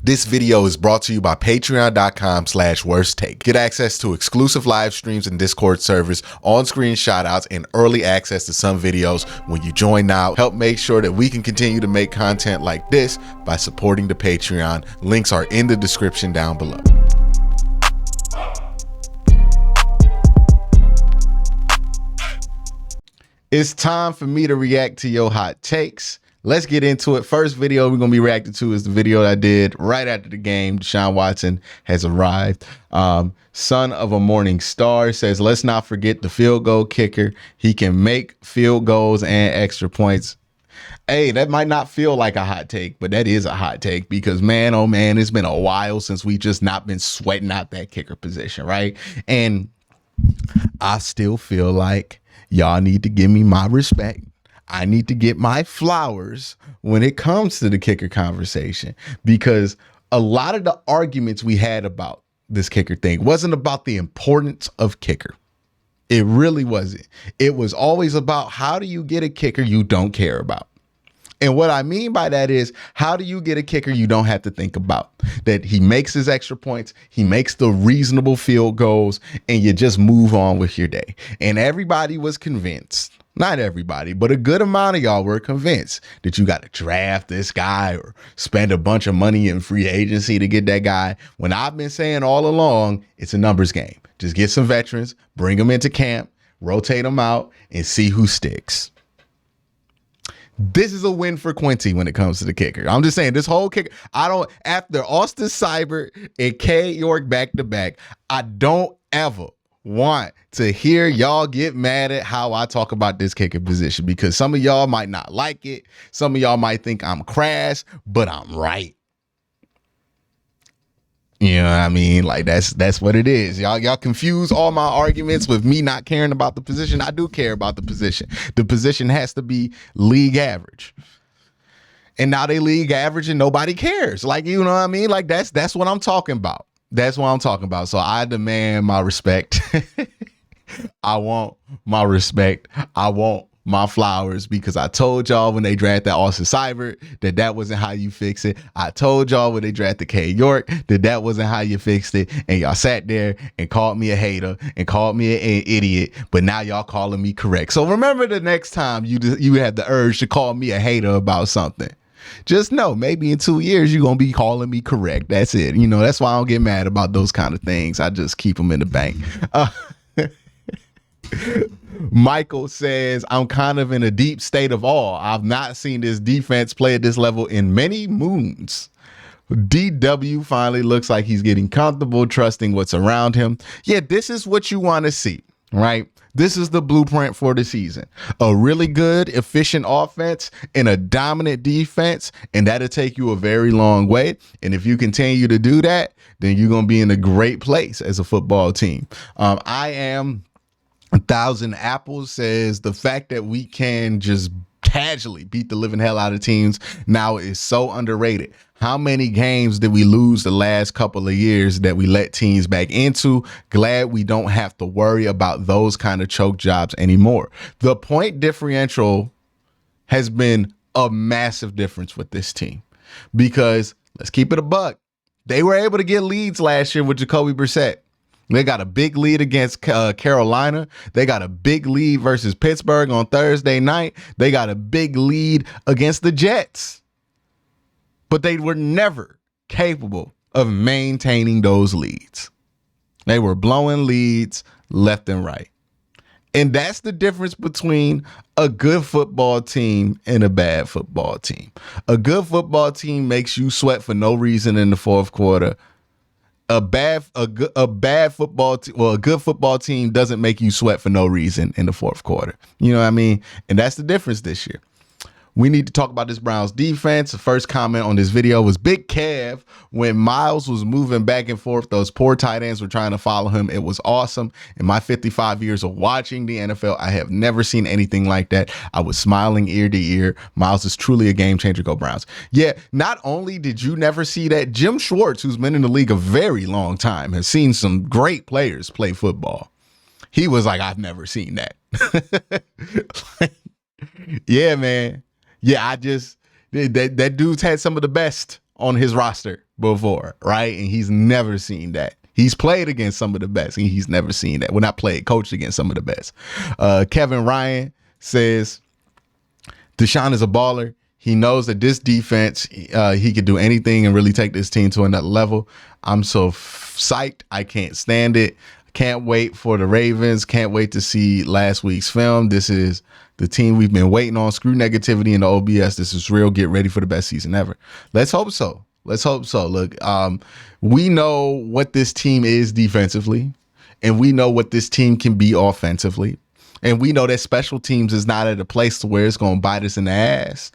This video is brought to you by patreon.com/worsttake. Get access to exclusive live streams and Discord servers, on-screen shoutouts, and early access to some videos when you join now. Help make sure that we can continue to make content like this by supporting the Patreon. Links are in the description down below. It's time for me to react to your hot takes. Let's get into it. First video we're going to be reacting to is the video I did right after the game. Deshaun Watson has arrived. Son of a Morning Star says, let's not forget the field goal kicker. He can make field goals and extra points. Hey, that might not feel like a hot take, but that is a hot take because, man, oh, man, it's been a while since we just not been sweating out that kicker position, right? And I still feel like y'all need to give me my respect. I need to get my flowers when it comes to the kicker conversation, because a lot of the arguments we had about this kicker thing wasn't about the importance of kicker. It really wasn't. It was always about, how do you get a kicker you don't care about? And what I mean by that is, how do you get a kicker you don't have to think about? That he makes his extra points, he makes the reasonable field goals, and you just move on with your day. And everybody was convinced, not everybody, but a good amount of y'all were convinced that you got to draft this guy or spend a bunch of money in free agency to get that guy. When I've been saying all along, it's a numbers game. Just get some veterans, bring them into camp, rotate them out, and see who sticks. This is a win for Quincy when it comes to the kicker. I'm just saying, this whole kicker, after Austin Seibert and Cade York back to back, I don't ever want to hear y'all get mad at how I talk about this kicker position, because some of y'all might not like it. Some of y'all might think I'm crass, but I'm right. You know what I mean? Like, that's what it is. Y'all confuse all my arguments with me not caring about the position. I do care about the position. The position has to be league average. And now they league average and nobody cares. Like, you know what I mean? Like, that's what I'm talking about. That's what I'm talking about. So I demand my respect. I want my respect. I want my flowers, because I told y'all when they drafted Austin Seibert that wasn't how you fix it. I told y'all when they drafted Cade York that wasn't how you fixed it. And y'all sat there and called me a hater and called me an idiot. But now y'all calling me correct. So remember, the next time you have the urge to call me a hater about something, just know maybe in 2 years you're going to be calling me correct. That's it. You know, that's why I don't get mad about those kind of things. I just keep them in the bank. Michael says, I'm kind of in a deep state of awe. I've not seen this defense play at this level in many moons. DW finally looks like he's getting comfortable, trusting what's around him. Yeah, this is what you want to see, right? This is the blueprint for the season. A really good, efficient offense and a dominant defense, and that'll take you a very long way. And if you continue to do that, then you're going to be in a great place as a football team. I am 1,000 Apples says, the fact that we can just casually beat the living hell out of teams now is so underrated. How many games did we lose the last couple of years that we let teams back into? Glad we don't have to worry about those kind of choke jobs anymore. The point differential has been a massive difference with this team, because let's keep it a buck. They were able to get leads last year with Jacoby Brissett. They got a big lead against Carolina. They got a big lead versus Pittsburgh on Thursday night. They got a big lead against the Jets. But they were never capable of maintaining those leads. They were blowing leads left and right. And that's the difference between a good football team and a bad football team. A good football team makes you sweat for no reason in the fourth quarter. A good football team doesn't make you sweat for no reason in the fourth quarter. You know what I mean? And that's the difference this year. We need to talk about this Browns defense. The first comment on this video was Big Kev. When Miles was moving back and forth, those poor tight ends were trying to follow him. It was awesome. In my 55 years of watching the NFL, I have never seen anything like that. I was smiling ear to ear. Miles is truly a game changer. Go Browns. Yeah, not only did you never see that, Jim Schwartz, who's been in the league a very long time, has seen some great players play football. He was like, I've never seen that. Yeah, man. Yeah, that dude's had some of the best on his roster. before, right? And he's never seen that. He's played against some of the best, and he's never seen that. Well, not played, coached against some of the best. Kevin Ryan says, Deshaun is a baller. He knows that this defense, he could do anything and really take this team to another level. I'm so psyched. I can't stand it. Can't wait for the Ravens. Can't wait to see last week's film. This is the team we've been waiting on. Screw negativity in the OBS. This is real. Get ready for the best season ever. Let's hope so. Let's hope so. Look, we know what this team is defensively, and we know what this team can be offensively. And we know that special teams is not at a place to where it's going to bite us in the ass.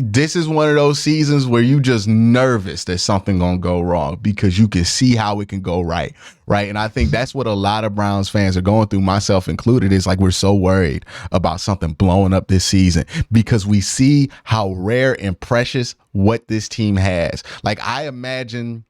This is one of those seasons where you just nervous that something going to go wrong because you can see how it can go right. Right. And I think that's what a lot of Browns fans are going through, myself included. Is like, we're so worried about something blowing up this season because we see how rare and precious what this team has. Like, I imagine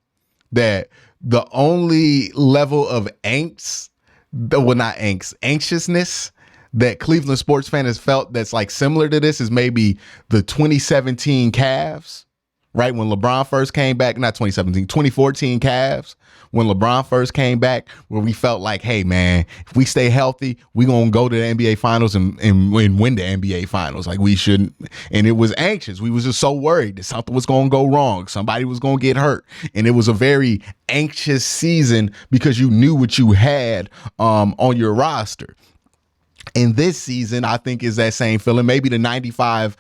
that the only level of angst, well, not angst, anxiousness that Cleveland sports fan has felt that's like similar to this is maybe the 2017 Cavs, right? When LeBron first came back, not 2017, 2014 Cavs, when LeBron first came back, where we felt like, hey, man, if we stay healthy, we're going to go to the NBA finals and win the NBA finals. Like, we shouldn't. And it was anxious. We was just so worried that something was going to go wrong. Somebody was going to get hurt. And it was a very anxious season because you knew what you had on your roster. And this season, I think, is that same feeling. Maybe the 95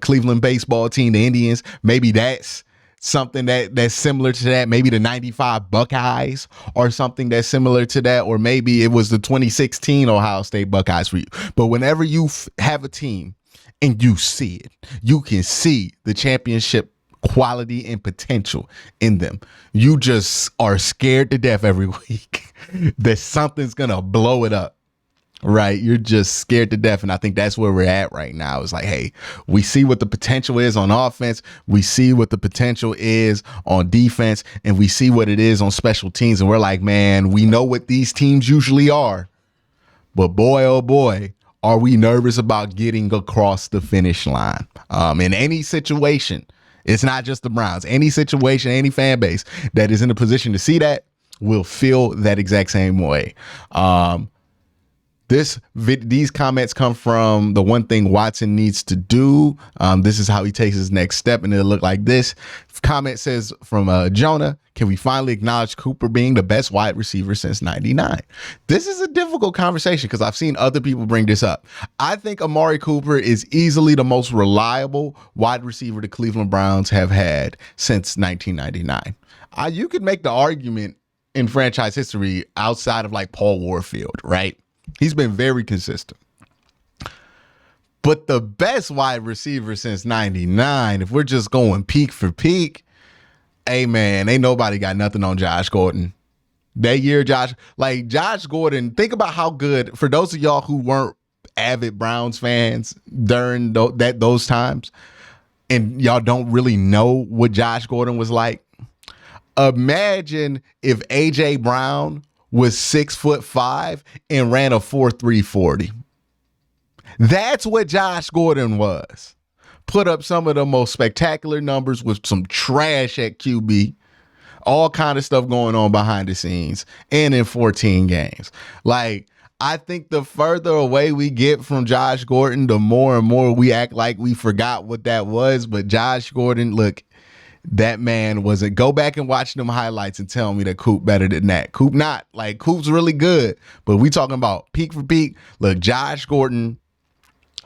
Cleveland baseball team, the Indians, maybe that's something that's similar to that. Maybe the 95 Buckeyes or something that's similar to that. Or maybe it was the 2016 Ohio State Buckeyes for you. But whenever you have a team and you see it, you can see the championship quality and potential in them. You just are scared to death every week that something's going to blow it up. Right. You're just scared to death. And I think that's where we're at right now. It's like, hey, we see what the potential is on offense. We see what the potential is on defense, and we see what it is on special teams. And we're like, man, we know what these teams usually are. But boy, oh boy, are we nervous about getting across the finish line in any situation. It's not just the Browns. Any situation, any fan base that is in a position to see that will feel that exact same way. These comments come from the one thing Watson needs to do. This is how he takes his next step, and it'll look like this. Comment says from Jonah, can we finally acknowledge Cooper being the best wide receiver since 99? This is a difficult conversation because I've seen other people bring this up. I think Amari Cooper is easily the most reliable wide receiver the Cleveland Browns have had since 1999. You could make the argument in franchise history outside of like Paul Warfield, right? He's been very consistent. But the best wide receiver since 99, if we're just going peak for peak, hey, man, ain't nobody got nothing on Josh Gordon. That year, Josh Gordon, think about how good, for those of y'all who weren't avid Browns fans during those times, and y'all don't really know what Josh Gordon was like. Imagine if A.J. Brown was 6'5" and ran a 4.3 40. That's what Josh Gordon was. Put up some of the most spectacular numbers with some trash at QB. All kind of stuff going on behind the scenes and in 14 games. Like, I think the further away we get from Josh Gordon, the more and more we act like we forgot what that was. But Josh Gordon, look, that man wasn't. Go back and watch them highlights and tell me that Coop better than that. Coop not. Like, Coop's really good, but we talking about peak for peak. Look, Josh Gordon,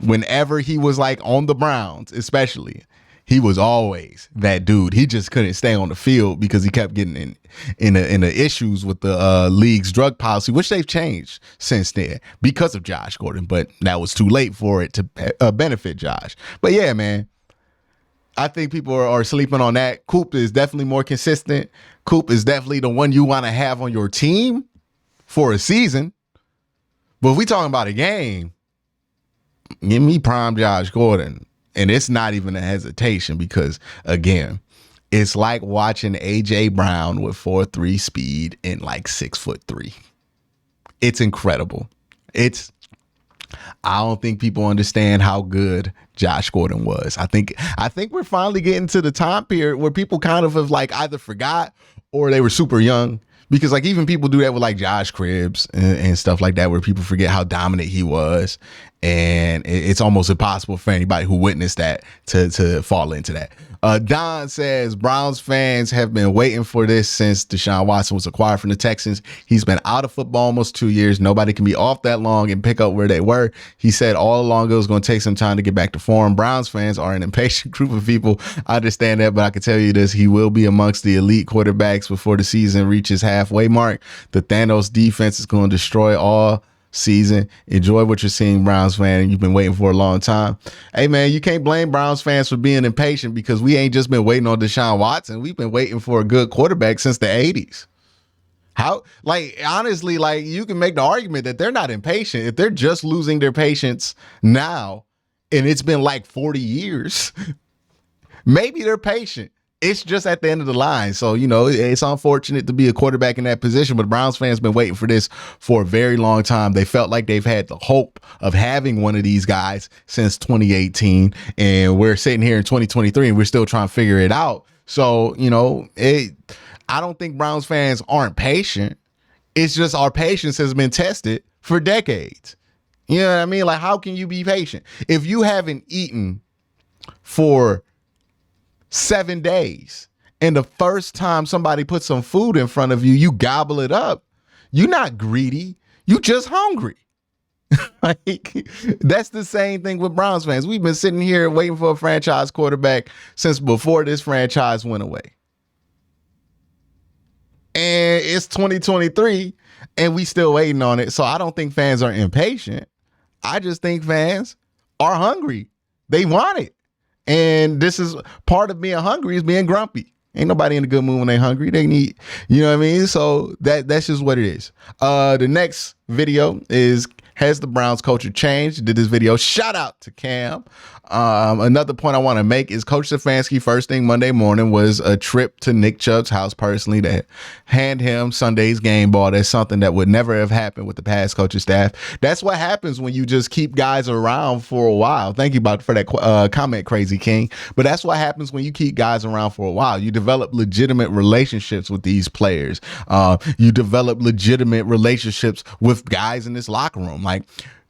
whenever he was like on the Browns, especially, he was always that dude. He just couldn't stay on the field because he kept getting in the issues with the league's drug policy, which they've changed since then because of Josh Gordon. But that was too late for it to benefit Josh. But yeah, man, I think people are sleeping on that. Coop is definitely more consistent. Coop is definitely the one you want to have on your team for a season. But if we talking about a game, give me prime Josh Gordon. And it's not even a hesitation because, again, it's like watching A.J. Brown with 4.3 speed and like 6'3". It's incredible. It's I don't think people understand how good Josh Gordon was. I think we're finally getting to the time period where people kind of have like either forgot or they were super young. Because like even people do that with like Josh Cribbs and stuff like that, where people forget how dominant he was, and it's almost impossible for anybody who witnessed that to fall into that. Don says Browns fans have been waiting for this since Deshaun Watson was acquired from the Texans. He's been out of football almost 2 years. Nobody can be off that long and pick up where they were. He said all along it was going to take some time to get back to form. Browns fans are an impatient group of people. I understand that, but I can tell you this: he will be amongst the elite quarterbacks before the season reaches halfway mark. The Thanos defense is going to destroy all season. Enjoy what you're seeing, Browns fan, and you've been waiting for a long time. Hey man, you can't blame Browns fans for being impatient, because we ain't just been waiting on Deshaun Watson. We've been waiting for a good quarterback since the 80s. How, like, honestly, like, you can make the argument that they're not impatient if they're just losing their patience now and it's been like 40 years. Maybe they're patient. It's just at the end of the line. So, you know, it's unfortunate to be a quarterback in that position, but Browns fans been waiting for this for a very long time. They felt like they've had the hope of having one of these guys since 2018, and we're sitting here in 2023 and we're still trying to figure it out. So, you know, I don't think Browns fans aren't patient. It's just our patience has been tested for decades. You know what I mean? Like, how can you be patient if you haven't eaten for 7 days and the first time somebody puts some food in front of you, you gobble it up? You're not greedy. You just hungry. Like, that's the same thing with Browns fans. We've been sitting here waiting for a franchise quarterback since before this franchise went away. And it's 2023 and we still waiting on it. So I don't think fans are impatient. I just think fans are hungry. They want it. And this is part of being hungry, is being grumpy. Ain't nobody in a good mood when they hungry. They need, you know what I mean? So that's just what it is. The next video is, has the Browns culture changed? Did this video. Shout out to Cam. Another point I want to make is Coach Stefanski first thing Monday morning was a trip to Nick Chubb's house personally to hand him Sunday's game ball. That's something that would never have happened with the past coaching staff. That's what happens when you just keep guys around for a while. Thank you for that comment, Crazy King. But that's what happens when you keep guys around for a while. You develop legitimate relationships with these players. You develop legitimate relationships with guys in this locker room. Like,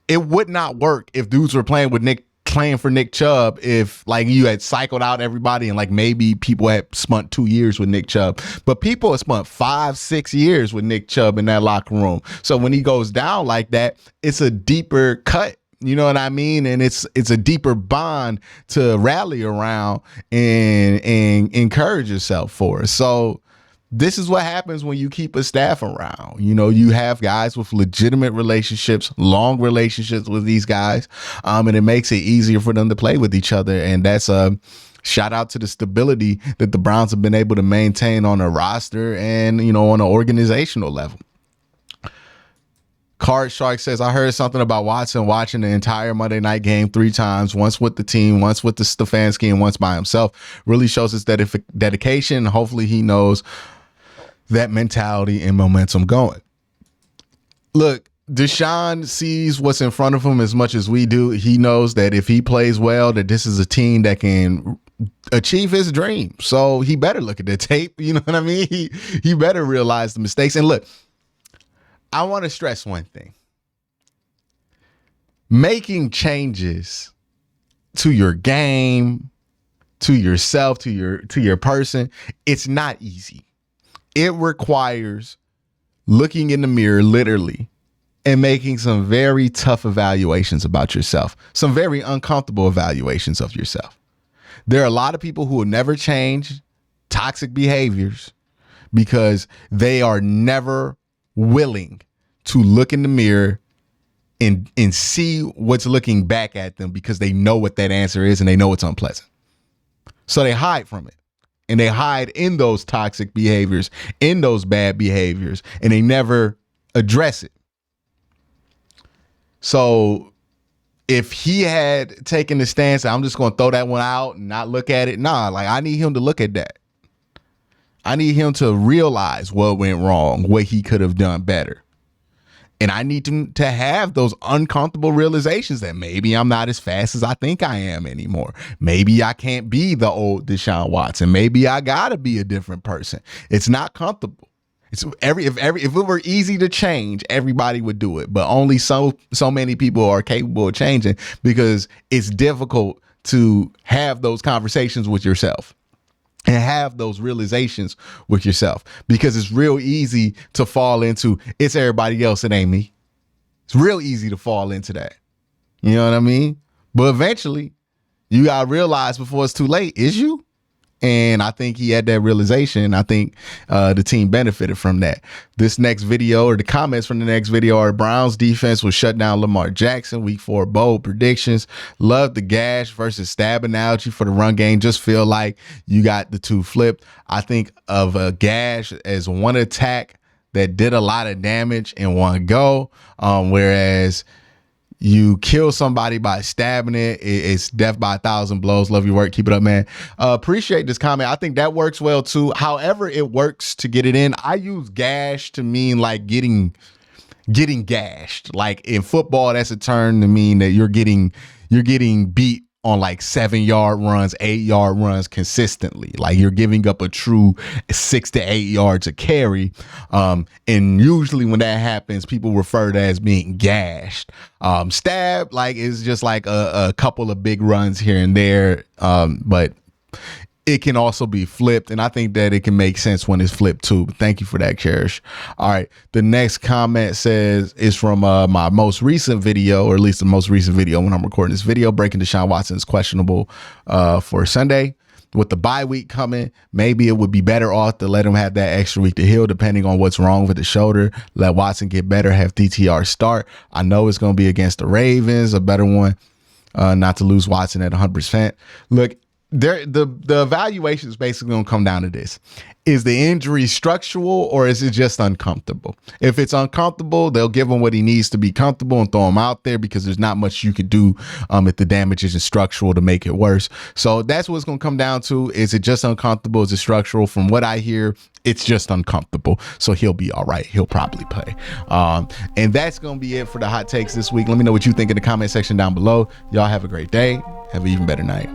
it would not work if dudes were playing for Nick Chubb if like you had cycled out everybody and like maybe people had spent 2 years with Nick Chubb, but people have spent 5-6 years with Nick Chubb in that locker room. So when he goes down like that, it's a deeper cut. You know what I mean? And it's a deeper bond to rally around and encourage yourself for. So this is what happens when you keep a staff around. You know, you have guys with legitimate relationships, long relationships with these guys, and it makes it easier for them to play with each other. And that's a shout out to the stability that the Browns have been able to maintain on a roster and, you know, on an organizational level. Card Shark says, I heard something about Watson watching the entire Monday night game 3 times, once with the team, once with the Stefanski, and once by himself. Really shows his dedication. Hopefully he knows that mentality and momentum going. Look, Deshaun sees what's in front of him as much as we do. He knows that if he plays well, that this is a team that can achieve his dream. So he better look at the tape. You know what I mean? He better realize the mistakes. And look, I want to stress one thing. Making changes to your game, to yourself, to your person, it's not easy. It requires looking in the mirror, literally, and making some very tough evaluations about yourself, some very uncomfortable evaluations of yourself. There are a lot of people who will never change toxic behaviors because they are never willing to look in the mirror and see what's looking back at them, because they know what that answer is and they know it's unpleasant. So they hide from it. And they hide in those toxic behaviors, in those bad behaviors, and they never address it. So if he had taken the stance, I'm just going to throw that one out and not look at it. Nah, like, I need him to look at that. I need him to realize what went wrong, what he could have done better. And I need to have those uncomfortable realizations that maybe I'm not as fast as I think I am anymore. Maybe I can't be the old Deshaun Watson. Maybe I gotta be a different person. It's not comfortable. It's if it were easy to change, everybody would do it. But only so many people are capable of changing, because it's difficult to have those conversations with yourself and have those realizations with yourself, because it's real easy to fall into, it's everybody else, it ain't me. It's real easy to fall into that. You know what I mean? But eventually you gotta realize before it's too late, is you? And I think he had that realization. I think the team benefited from that. This next video, or the comments from the next video, are Browns defense will shut down Lamar Jackson. Week 4 bold predictions. Love the gash versus stab analogy for the run game. Just feel like you got the two flipped. I think of a gash as one attack that did a lot of damage in one go, whereas you kill somebody by stabbing it's death by 1,000 blows. Love your work. Keep it up, man. Appreciate this comment. I think that works well too. However it works to get it in, I use gash to mean like getting gashed. Like in football, that's a term to mean that you're getting beat on like 7-yard runs, 8-yard runs consistently. Like you're giving up a true 6 to 8 yards a carry. And usually when that happens, people refer to as being gashed. Stab, like, is just like a couple of big runs here and there. But it can also be flipped, and I think that it can make sense when it's flipped too. But thank you for that, Cherish. All right, the next comment is from my most recent video, or at least the most recent video when I'm recording this video. Breaking Deshaun Watson is questionable for Sunday. With the bye week coming, maybe it would be better off to let him have that extra week to heal, depending on what's wrong with the shoulder. Let Watson get better, have DTR start. I know it's going to be against the Ravens, a better one, not to lose Watson at 100%. Look, the evaluation is basically going to come down to this. Is the injury structural, or is it just uncomfortable? If it's uncomfortable, they'll give him what he needs to be comfortable and throw him out there, because there's not much you could do if the damage isn't structural to make it worse. So that's what it's going to come down to. Is it just uncomfortable? Is it structural? From what I hear, it's just uncomfortable. So he'll be all right. He'll probably play. And that's going to be it for the hot takes this week. Let me know what you think in the comment section down below. Y'all have a great day. Have an even better night.